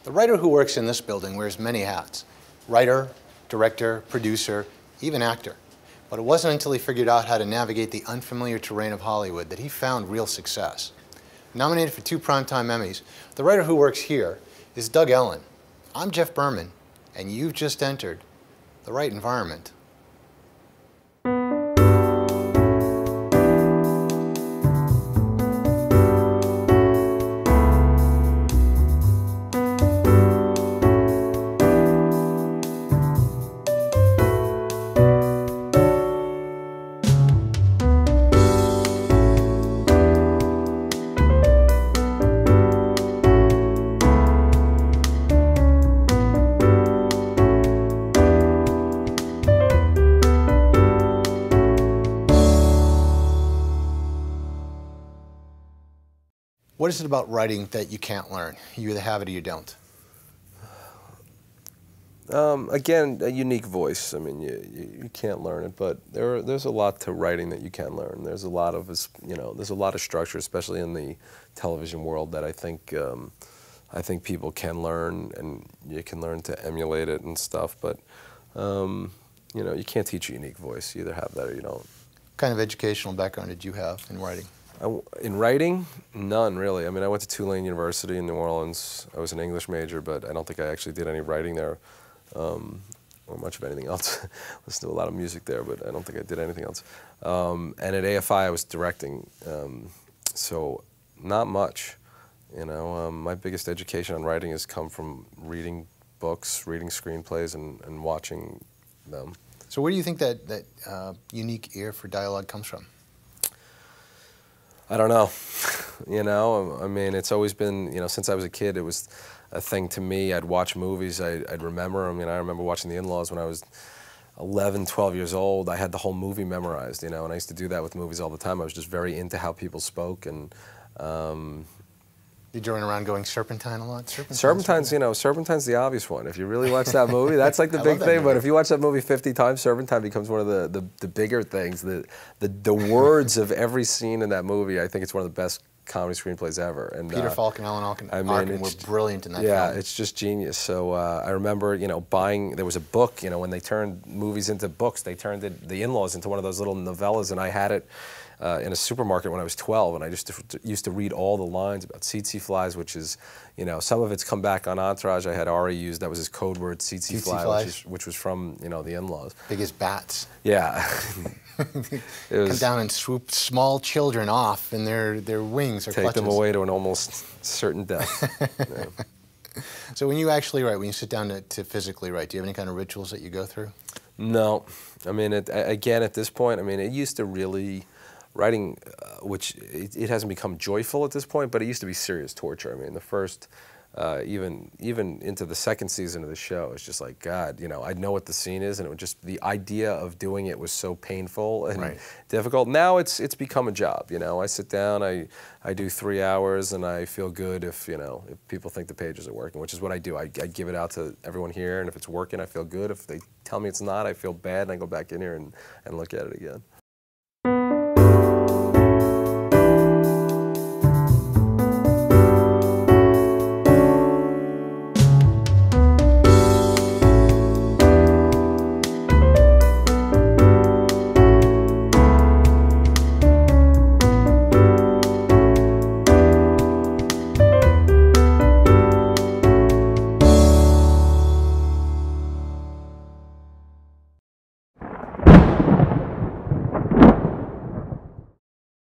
The writer who works in this building wears many hats. Writer, director, producer, even actor. But it wasn't until he figured out how to navigate the unfamiliar terrain of Hollywood that he found real success. Nominated for 2 Primetime Emmys, the writer who works here is Doug Ellin. I'm Jeff Berman, and you've just entered the right environment. What is it about writing that you can't learn? You either have it or you don't. Again, a unique voice. I mean, you can't learn it, but there's a lot to writing that you can learn. There's a lot of there's a lot of structure, especially in the television world, that I think people can learn, and you can learn to emulate it and stuff. But you can't teach a unique voice. You either have that or you don't. What kind of educational background did you have in writing? In writing, none really. I mean, I went to Tulane University in New Orleans. I was an English major, but I don't think I actually did any writing there, or much of anything else. Listened to a lot of music there, but I don't think I did anything else. And at AFI, I was directing, so not much. My biggest education on writing has come from reading books, reading screenplays, and watching them. So where do you think that unique ear for dialogue comes from? I don't know. I mean, it's always been, since I was a kid, it was a thing to me. I'd watch movies, I'd remember them. I remember watching The In-Laws when I was 11, 12 years old. I had the whole movie memorized, and I used to do that with movies all the time. I was just very into how people spoke, and Did you run around going Serpentine a lot? Serpentine's the obvious one. If you really watch that movie, that's like the big thing. But if you watch that movie 50 times, Serpentine becomes one of the bigger things. The words of every scene in that movie, I think it's one of the best comedy screenplays ever. And Peter Falk and Ellen Arkin were brilliant in that film. Yeah, it's just genius. So I remember, buying. There was a book. When they turned movies into books, they turned The In-Laws into one of those little novellas, and I had it in a supermarket when I was 12, and I just used to read all the lines about tsetse flies, which is, some of it's come back on Entourage. I had Ari use, that was his code word, tsetse fly, which was from, The In-Laws. Big as bats. Yeah. Come down and swoop small children off in their wings or take clutches. Them away to an almost certain death. Yeah. So when you actually write, when you sit down to physically write, do you have any kind of rituals that you go through? No. I mean, again, at this point, it used to really... Writing, which it hasn't become joyful at this point, but it used to be serious torture. The first, even into the second season of the show, it's just like, God, I'd know what the scene is, and it would just, the idea of doing it was so painful and difficult. Now it's become a job, I sit down, I do 3 hours, and I feel good if people think the pages are working, which is what I do. I give it out to everyone here, and if it's working, I feel good. If they tell me it's not, I feel bad, and I go back in here and look at it again.